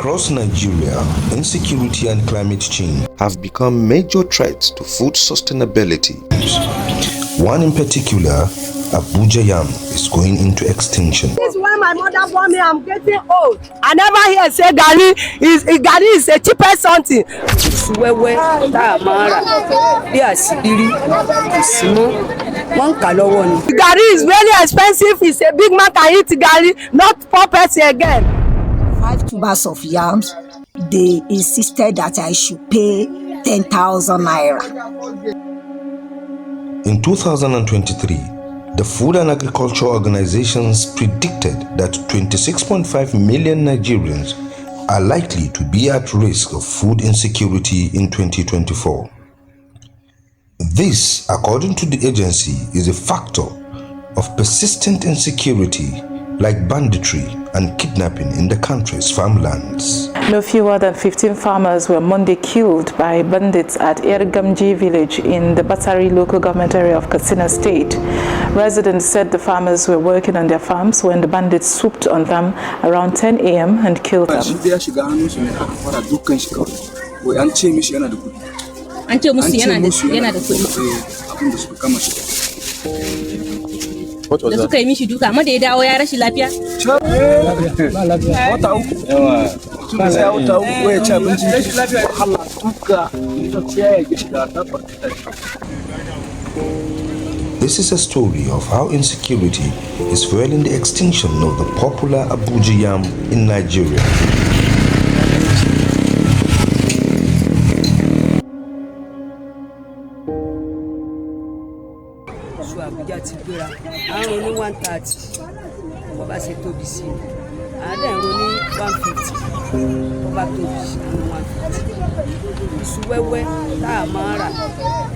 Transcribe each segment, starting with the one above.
Across Nigeria, insecurity and climate change have become major threats to food sustainability. One in particular, Abuja yam, is going into extinction. This is when my mother born me, I'm getting old. I never hear say Gari is the cheapest something. Gari is really expensive. It's a big man can eat Gari, not poor person again. 5 tubers of yams, they insisted that I should pay 10,000 naira. In 2023, the Food and Agriculture Organizations predicted that 26.5 million Nigerians are likely to be at risk of food insecurity in 2024. This, according to the agency, is a factor of persistent insecurity like banditry and kidnapping in the country's farmlands. No fewer than 15 farmers were Monday killed by bandits at Ergamji village in the Batari local government area of Katsina State. Residents said the farmers were working on their farms when the bandits swooped on them around 10 a.m. and killed them. What was that? This is a story of how insecurity is fueling the extinction of the popular Abuja yam in Nigeria. Abuja ti gbéra àwọn ní 130 bó bá ṣe tóbi sí àádẹ́rùn ní 150 bó bá tóbi sí 150 iṣu wẹ́wẹ́ tá a máa rà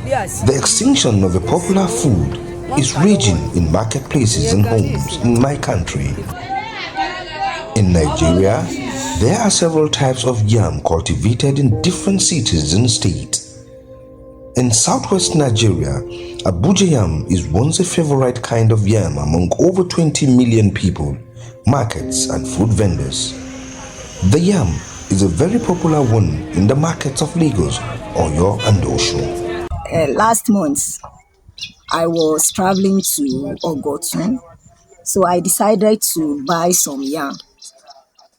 bí àṣì. The extinction of a popular food is raging in marketplaces and homes in my country. In Nigeria, there are several types of yam cultivated in different cities and states. In southwest Nigeria, Abuja yam is once a favorite kind of yam among over 20 million people, markets and food vendors. The yam is a very popular one in the markets of Lagos, Oyo and Osun. Last month, I was traveling to Ogotun, so I decided to buy some yam.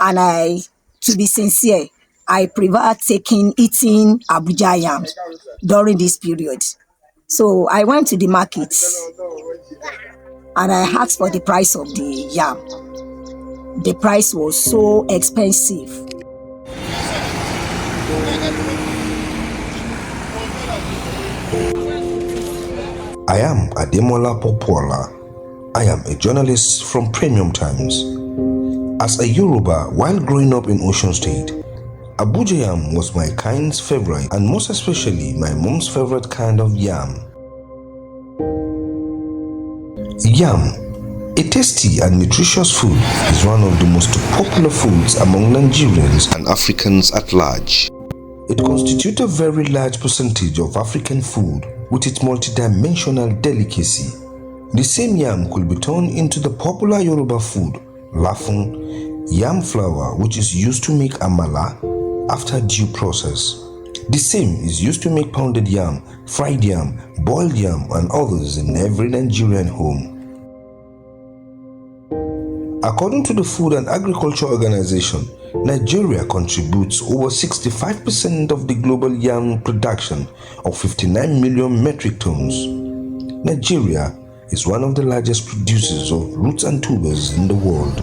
And to be sincere, I prefer eating Abuja yam during this period. So I went to the market and I asked for the price of the yam. The price was so expensive. I am Ademola Popola. I am a journalist from Premium Times. As a Yoruba, while growing up in Osun State, Abuja yam was my kind's favorite, and most especially my mom's favorite kind of yam. Yam, a tasty and nutritious food, is one of the most popular foods among Nigerians and Africans at large. It constitutes a very large percentage of African food with its multidimensional delicacy. The same yam could be turned into the popular Yoruba food, lafun, yam flour, which is used to make amala after due process. The same is used to make pounded yam, fried yam, boiled yam, and others in every Nigerian home. According to the Food and Agriculture Organization, Nigeria contributes over 65% of the global yam production of 59 million metric tons. Nigeria is one of the largest producers of roots and tubers in the world.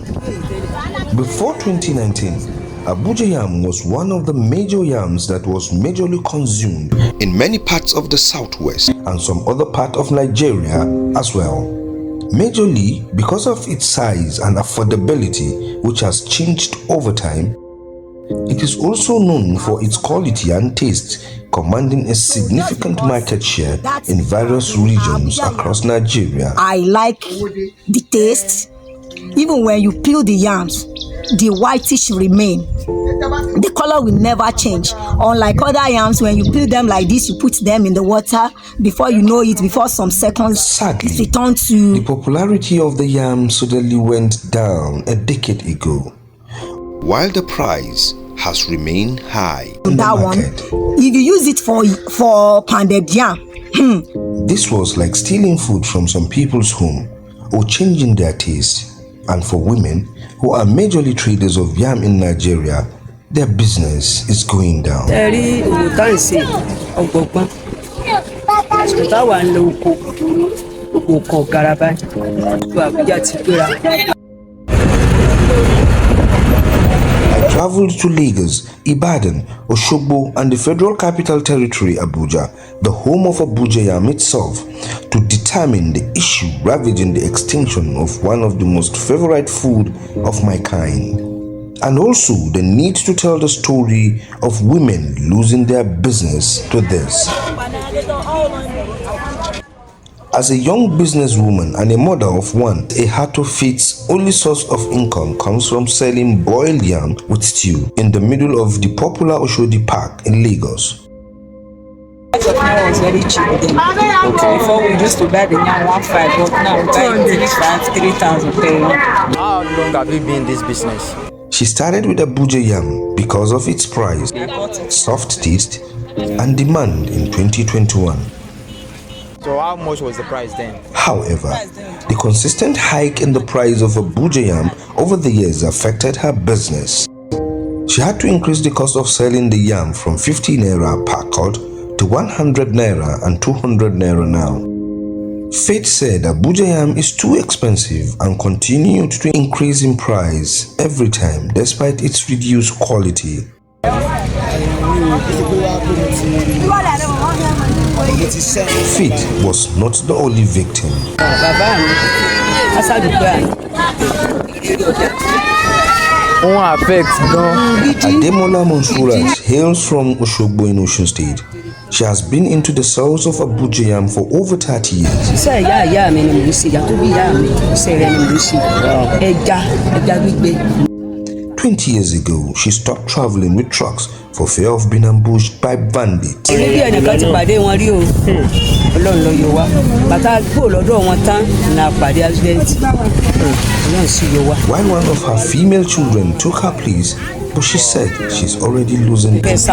Before 2019, Abuja yam was one of the major yams that was majorly consumed in many parts of the southwest and some other part of Nigeria as well. Majorly because of its size and affordability, which has changed over time. It is also known for its quality and taste, commanding a significant market share in various regions across Nigeria. I like the taste. Even when you peel the yams, the whitish remain. The color will never change. Unlike other yams, when you peel them like this, you put them in the water, before you know it, before some seconds, Sadly, it returns to... the popularity of the yam suddenly went down a decade ago, while the price has remained high in that the market. If you use it for pounded yam, This was like stealing food from some people's home or changing their taste. And for women who are majorly traders of yam in Nigeria, their business is going down. Tẹ́rí òwò tá ń ṣe ọgbọ̀gbọ́n. Àsìkò táwa ń lo oko kan garaba ìlú Abuja ti gbéra. I traveled to Lagos, Ibadan, Osogbo, and the Federal Capital Territory, Abuja, the home of Abuja yam itself, to determine the issue ravaging the extinction of one of the most favorite food of my kind. And also the need to tell the story of women losing their business to this. As a young businesswoman and a mother of one, a heart-to-feed's only source of income comes from selling boiled yam with stew in the middle of the popular Oshodi Park in Lagos. Now was very cheap then. Okay. Before we used to buy the yam 1.5, but now we buy it 3.5, 3,000 per yam. How long have you been in this business? She started with Abuja yam because of its price, soft taste, and demand in 2021. So how much was the price then? However, the consistent hike in the price of Abuja yam over the years affected her business. She had to increase the cost of selling the yam from 50 naira per cord to 100 naira and 200 naira now. Faith said Abuja yam is too expensive and continued to increase in price every time despite its reduced quality. Faith was not the only victim. Ademola Monsurat hails from Osogbo in Osun State. She has been into the sales of Abuja yam for over 30 years. 20 years ago, she stopped traveling with trucks for fear of being ambushed by bandits. While one of her female children took her place, but she said she's already losing peace.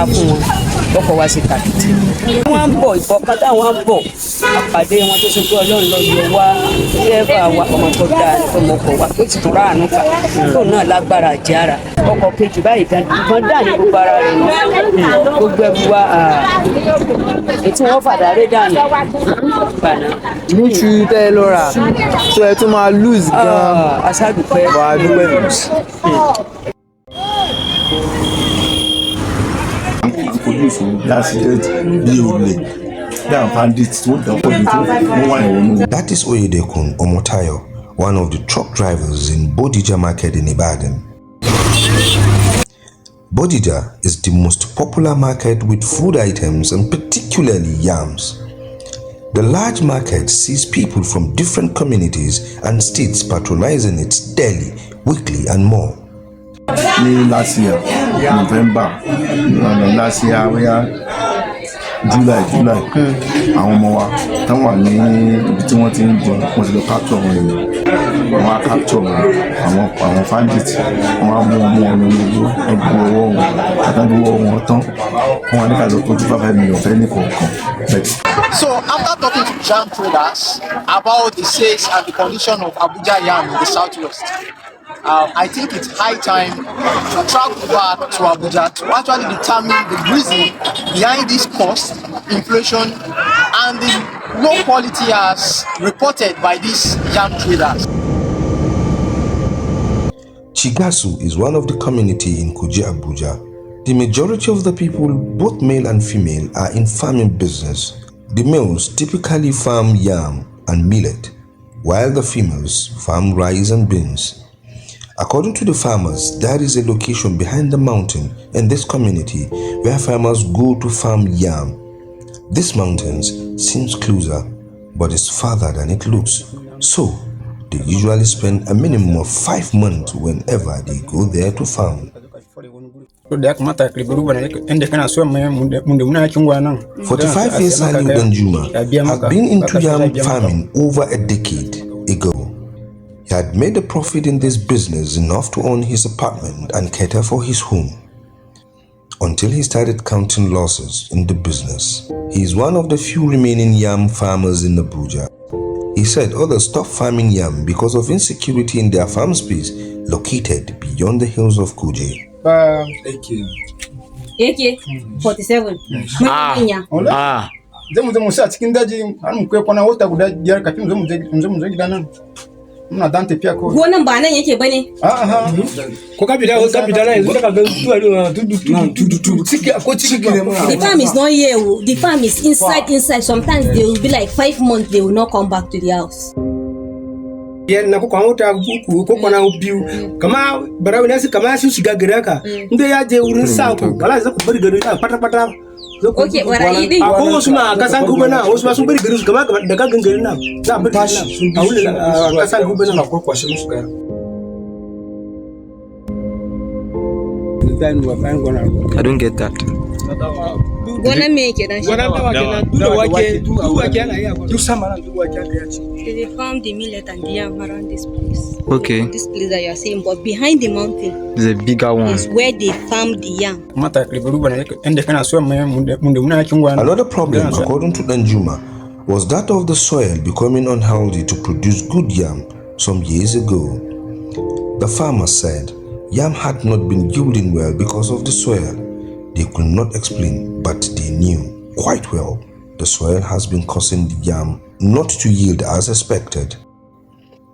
That is Oyedekun Omotayo, one of the truck drivers in Bodija market in Ibadan. Bodija is the most popular market with food items and particularly yams. The large market sees people from different communities and states patronizing it daily, weekly and more. Last year, November, last year we are July, àwọn ọmọ wa tán wà ní ibi tí wọ́n ti ń jẹun wọ́n ti lọ capture wọn yìí wọ́n á capture wọn àwọn bandit wọ́n á mú wọn lọ lójú ẹgbẹ́ ọwọ́ wọn àtàgbé ọwọ́ wọn tán wọ́n á ní ká lọ tó 25 million fẹ́ ní kọ̀ọ̀kan. So after talking to jam traders about the sales and the condition of Abuja yam in the southwest, I think it's high time to travel back to Abuja to actually determine the reason behind this cost, inflation, and the low quality as reported by these yam traders. Chigasu is one of the community in Kuje, Abuja. The majority of the people, both male and female, are in farming business. The males typically farm yam and millet, while the females farm rice and beans. According to the farmers, there is a location behind the mountain in this community where farmers go to farm yam. This mountain seems closer, but it's farther than it looks. So, they usually spend a minimum of 5 months whenever they go there to farm. For 45 years, Ali Danjuma has been into yam farming over a decade ago. He had made a profit in this business enough to own his apartment and cater for his home. until he started counting losses in the business. He is one of the few remaining yam farmers in Abuja. He said others stopped farming yam because of insecurity in their farm space located beyond the hills of Kuje. AK 47. Gonan ba nan yake bane? Ko kapita na yanzu daga ga tudu The farm is not here. The farm is inside. Sometimes they will be like 5 months, they will not come back to the house. Na ko kwanta ko kwana biyu kama barawo ne su kama su shiga gari haka inda ya je wurin sa ku wala za ku bar gari fata Okay, barayi din ko wasu ma kasan gubana wasu ma sun bar gari su kama da gagan gari na za bar tashi a wurin kasan gubana na ko kwashe musu kaya I don't get that. Gonan me yake dan shi? Gonan dawa kenan duk wake yana yi duk sama duk wake ya ci. They found the millet and the yam around this place. Okay. This place that you are saying, but behind the mountain There's a bigger one. is where they farmed the yam. Another problem, according to Danjuma, was that of the soil becoming unhealthy to produce good yam some years ago. The farmer said yam had not been yielding well because of the soil. They could not explain, but they knew quite well the soil has been causing the yam not to yield as expected.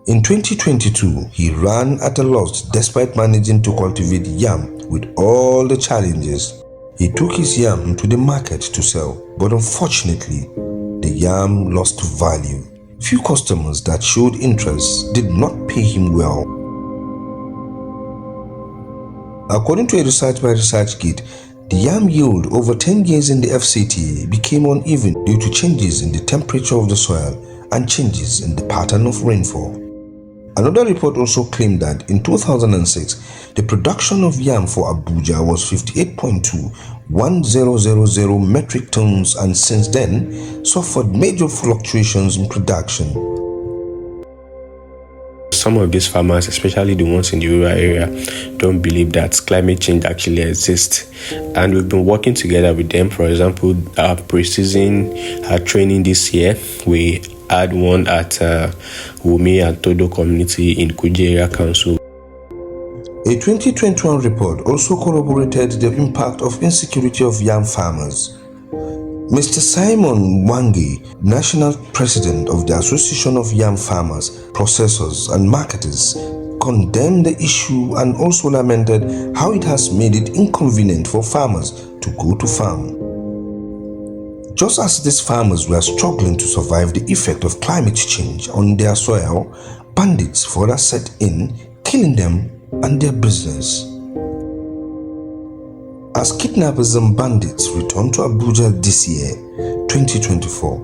In 2022, he ran at a loss despite managing to cultivate yam with all the challenges. He took his yam to the market to sell, but unfortunately, the yam lost value. Few customers that showed interest did not pay him well. According to a research by ResearchGate, the yam yield over 10 years in the FCT became uneven due to changes in the temperature of the soil and changes in the pattern of rainfall. Another report also claimed that in 2006, the production of yam for Abuja was 58.21000 metric tons and since then suffered major fluctuations in production. Some of these farmers, especially the ones in the rural area, don't believe that climate change actually exists. And we've been working together with them. For example, our pre-season training this year, we had one at Wumi and Todo community in Kuje Area Council. A 2021 report also corroborated the impact of insecurity of yam farmers. Mr. Simon Wangi, National President of the Association of Yam Farmers, Processors and Marketers, condemned the issue and also lamented how it has made it inconvenient for farmers to go to farm. Just as these farmers were struggling to survive the effect of climate change on their soil, bandits further set in, killing them and their business. As kidnappers and bandits return to Abuja this year, 2024,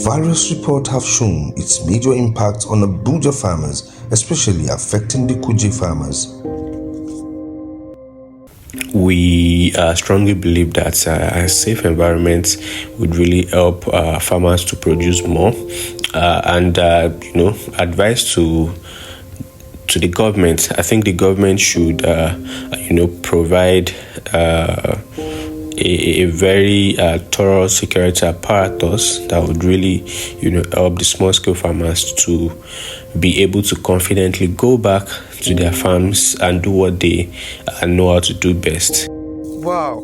various reports have shown its major impact on Abuja farmers, especially affecting the Kuje farmers. We strongly believe that a safe environment would really help farmers to produce more, and advice to the government. I think the government should provide a very thorough security apparatus that would really help the small scale farmers to be able to confidently go back to their farms and do what they know how to do best. Wow.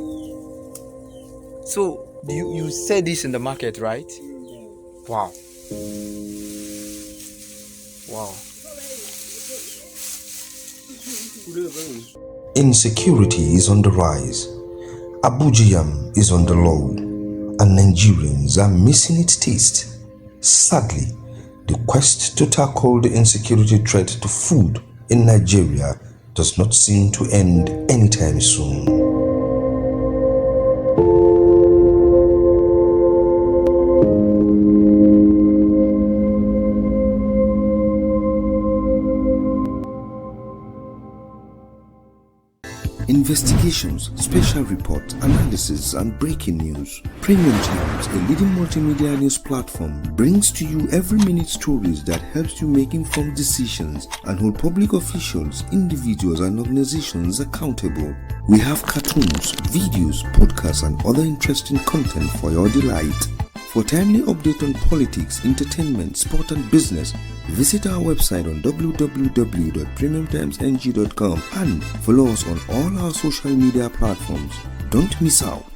So you said this in the market, right? Wow. Wow. Insecurity is on the rise, Abuja yam is on the low, and Nigerians are missing its taste. Sadly, the quest to tackle the insecurity threat to food in Nigeria does not seem to end anytime soon. Investigations, special reports, analysis, and breaking news. Premium Times, a leading multimedia news platform, brings to you every minute stories that helps you make informed decisions and hold public officials, individuals, and organizations accountable. We have cartoons, videos, podcasts, and other interesting content for your delight. For timely update on politics, entertainment, sport, and business, visit our website on www.premiumtimesng.com and follow us on all our social media platforms. Don't miss out.